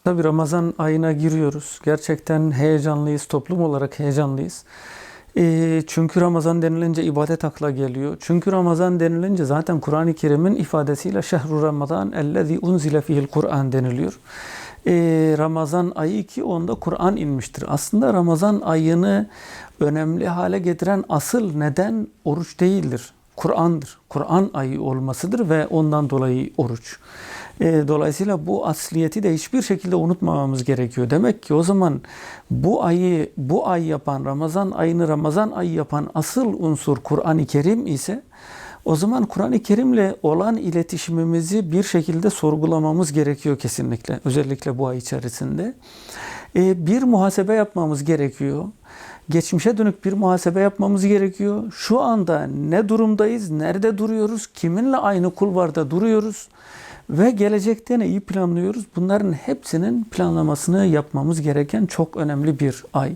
Tabii Ramazan ayına giriyoruz. Gerçekten heyecanlıyız, toplum olarak heyecanlıyız. Çünkü Ramazan denilince ibadet akla geliyor. Çünkü Ramazan denilince zaten Kur'an-ı Kerim'in ifadesiyle şehru Ramazan ellezî unzile fihil Kur'an deniliyor. Ramazan ayı ki onda Kur'an inmiştir. Aslında Ramazan ayını önemli hale getiren asıl neden oruç değildir. Kur'an'dır. Kur'an ayı olmasıdır ve ondan dolayı oruç. Dolayısıyla bu asliyeti de hiçbir şekilde unutmamamız gerekiyor. Demek ki o zaman bu ay yapan, Ramazan ayını Ramazan ayı yapan asıl unsur Kur'an-ı Kerim ise o zaman Kur'an-ı Kerim'le olan iletişimimizi bir şekilde sorgulamamız gerekiyor kesinlikle. Özellikle bu ay içerisinde. Bir muhasebe yapmamız gerekiyor. Geçmişe dönük bir muhasebe yapmamız gerekiyor. Şu anda ne durumdayız, nerede duruyoruz, kiminle aynı kulvarda duruyoruz ve gelecekte ne iyi planlıyoruz. Bunların hepsinin planlamasını yapmamız gereken çok önemli bir ay.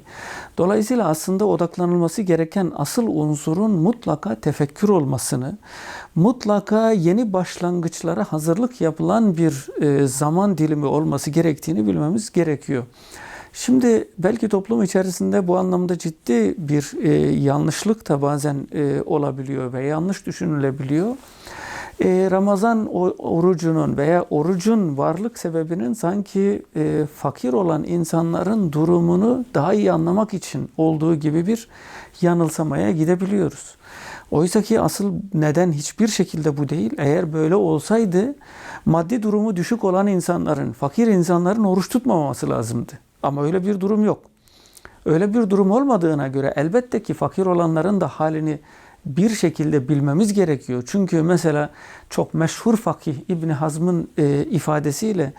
Dolayısıyla aslında odaklanılması gereken asıl unsurun mutlaka tefekkür olmasını, mutlaka yeni başlangıçlara hazırlık yapılan bir zaman dilimi olması gerektiğini bilmemiz gerekiyor. Şimdi belki toplum içerisinde bu anlamda ciddi bir yanlışlık da bazen olabiliyor ve yanlış düşünülebiliyor. Ramazan orucunun veya orucun varlık sebebinin sanki fakir olan insanların durumunu daha iyi anlamak için olduğu gibi bir yanılsamaya gidebiliyoruz. Oysa ki asıl neden hiçbir şekilde bu değil. Eğer böyle olsaydı maddi durumu düşük olan insanların, fakir insanların oruç tutmaması lazımdı. Ama öyle bir durum yok. Öyle bir durum olmadığına göre elbette ki fakir olanların da halini bir şekilde bilmemiz gerekiyor. Çünkü mesela çok meşhur fakih İbn Hazm'ın ifadesiyle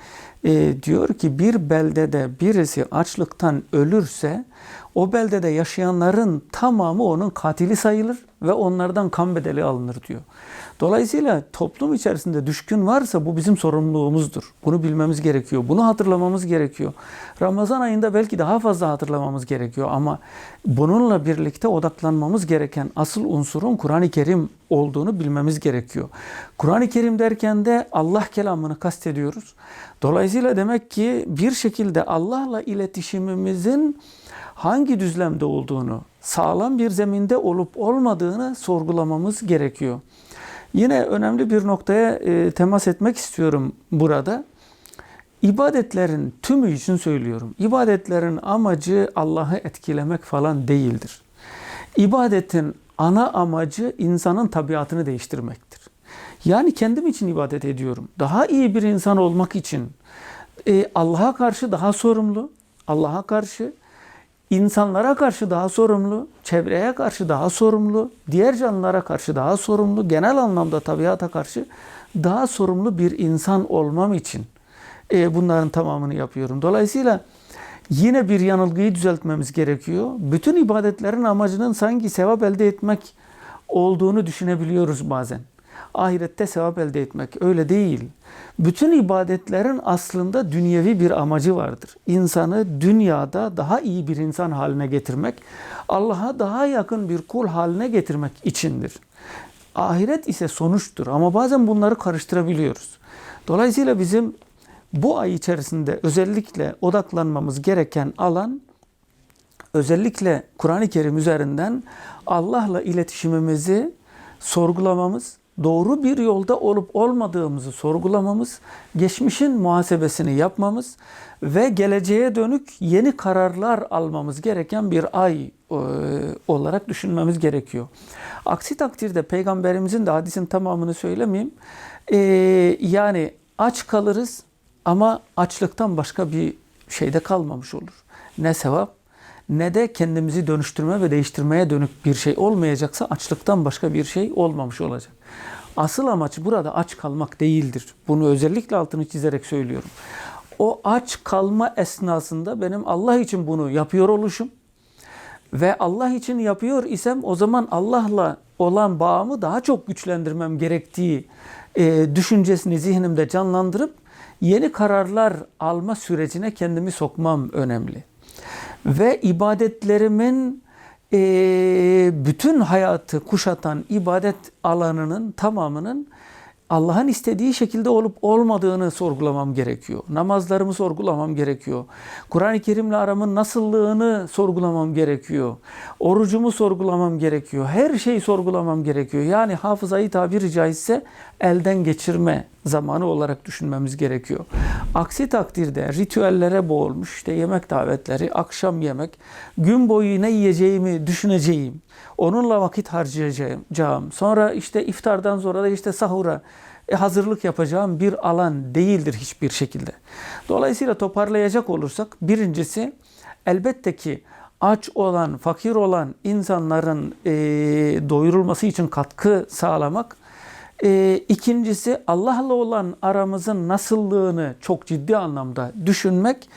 diyor ki bir beldede birisi açlıktan ölürse o beldede yaşayanların tamamı onun katili sayılır ve onlardan kan bedeli alınır diyor. Dolayısıyla toplum içerisinde düşkün varsa bu bizim sorumluluğumuzdur. Bunu bilmemiz gerekiyor. Bunu hatırlamamız gerekiyor. Ramazan ayında belki daha fazla hatırlamamız gerekiyor ama bununla birlikte odaklanmamız gereken asıl unsurun Kur'an-ı Kerim olduğunu bilmemiz gerekiyor. Kur'an-ı Kerim derken de Allah kelamını kastediyoruz. Dolayısıyla demek ki bir şekilde Allah'la iletişimimizin hangi düzlemde olduğunu, sağlam bir zeminde olup olmadığını sorgulamamız gerekiyor. Yine önemli bir noktaya temas etmek istiyorum burada. İbadetlerin tümü için söylüyorum. İbadetlerin amacı Allah'ı etkilemek falan değildir. İbadetin ana amacı insanın tabiatını değiştirmektir. Yani kendim için ibadet ediyorum. Daha iyi bir insan olmak için Allah'a karşı daha sorumlu, Allah'a karşı, İnsanlara karşı daha sorumlu, çevreye karşı daha sorumlu, diğer canlılara karşı daha sorumlu, genel anlamda tabiata karşı daha sorumlu bir insan olmam için bunların tamamını yapıyorum. Dolayısıyla yine bir yanılgıyı düzeltmemiz gerekiyor. Bütün ibadetlerin amacının sanki sevap elde etmek olduğunu düşünebiliyoruz bazen. Ahirette sevap elde etmek öyle değil. Bütün ibadetlerin aslında dünyevi bir amacı vardır. İnsanı dünyada daha iyi bir insan haline getirmek, Allah'a daha yakın bir kul haline getirmek içindir. Ahiret ise sonuçtur ama bazen bunları karıştırabiliyoruz. Dolayısıyla bizim bu ay içerisinde özellikle odaklanmamız gereken alan, özellikle Kur'an-ı Kerim üzerinden Allah'la iletişimimizi sorgulamamız, doğru bir yolda olup olmadığımızı sorgulamamız, geçmişin muhasebesini yapmamız ve geleceğe dönük yeni kararlar almamız gereken bir ay olarak düşünmemiz gerekiyor. Aksi takdirde Peygamberimizin de hadisin tamamını söylemeyeyim. Yani aç kalırız ama açlıktan başka bir şeyde kalmamış olur. Ne sevap ne de kendimizi dönüştürme ve değiştirmeye dönük bir şey olmayacaksa açlıktan başka bir şey olmamış olacak. Asıl amaç burada aç kalmak değildir. Bunu özellikle altını çizerek söylüyorum. O aç kalma esnasında benim Allah için bunu yapıyor oluşum ve Allah için yapıyor isem o zaman Allah'la olan bağımı daha çok güçlendirmem gerektiği düşüncesini zihnimde canlandırıp yeni kararlar alma sürecine kendimi sokmam önemli. Ve ibadetlerimin bütün hayatı kuşatan ibadet alanının tamamının Allah'ın istediği şekilde olup olmadığını sorgulamam gerekiyor. Namazlarımı sorgulamam gerekiyor. Kur'an-ı Kerim'le aramın nasıllığını sorgulamam gerekiyor. Orucumu sorgulamam gerekiyor. Her şeyi sorgulamam gerekiyor. Yani hafızayı tabiri caizse elden geçirme zamanı olarak düşünmemiz gerekiyor. Aksi takdirde ritüellere boğulmuş, işte yemek davetleri, akşam yemek, gün boyu ne yiyeceğimi düşüneceğim. Onunla vakit harcayacağım. Sonra işte iftardan sonra da işte sahura hazırlık yapacağım bir alan değildir hiçbir şekilde. Dolayısıyla toparlayacak olursak, birincisi elbette ki aç olan, fakir olan insanların doyurulması için katkı sağlamak. İkincisi Allah'la olan aramızın nasıllığını çok ciddi anlamda düşünmek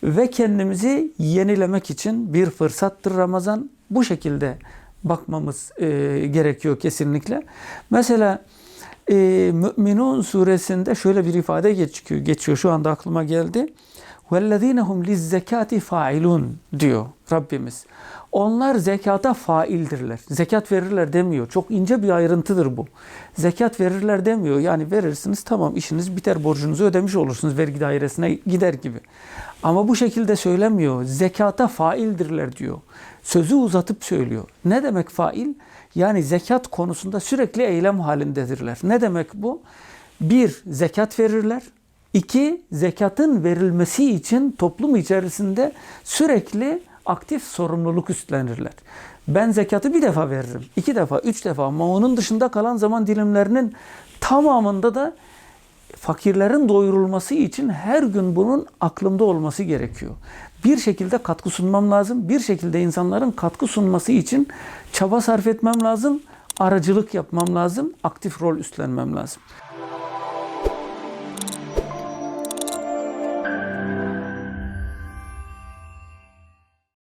ve kendimizi yenilemek için bir fırsattır Ramazan. Bu şekilde bakmamız gerekiyor kesinlikle. Mesela Mü'minun suresinde şöyle bir ifade geçiyor. Şu anda aklıma geldi. وَالَّذ۪ينَ هُمْ لِلزَّكَاتِ فَاِلُونَ diyor Rabbimiz. Onlar zekata faildirler. Zekat verirler demiyor. Çok ince bir ayrıntıdır bu. Zekat verirler demiyor. Yani verirsiniz, tamam, işiniz biter, borcunuzu ödemiş olursunuz, vergi dairesine gider gibi. Ama bu şekilde söylemiyor. Zekata faildirler diyor. Sözü uzatıp söylüyor. Ne demek fail? Yani zekat konusunda sürekli eylem halindedirler. Ne demek bu? 1. Zekat verirler. 2. Zekatın verilmesi için toplum içerisinde sürekli aktif sorumluluk üstlenirler. Ben zekatı bir defa veririm, 2 defa, 3 defa, ama onun dışında kalan zaman dilimlerinin tamamında da fakirlerin doyurulması için her gün bunun aklımda olması gerekiyor. Bir şekilde katkı sunmam lazım. Bir şekilde insanların katkı sunması için çaba sarf etmem lazım. Aracılık yapmam lazım. Aktif rol üstlenmem lazım.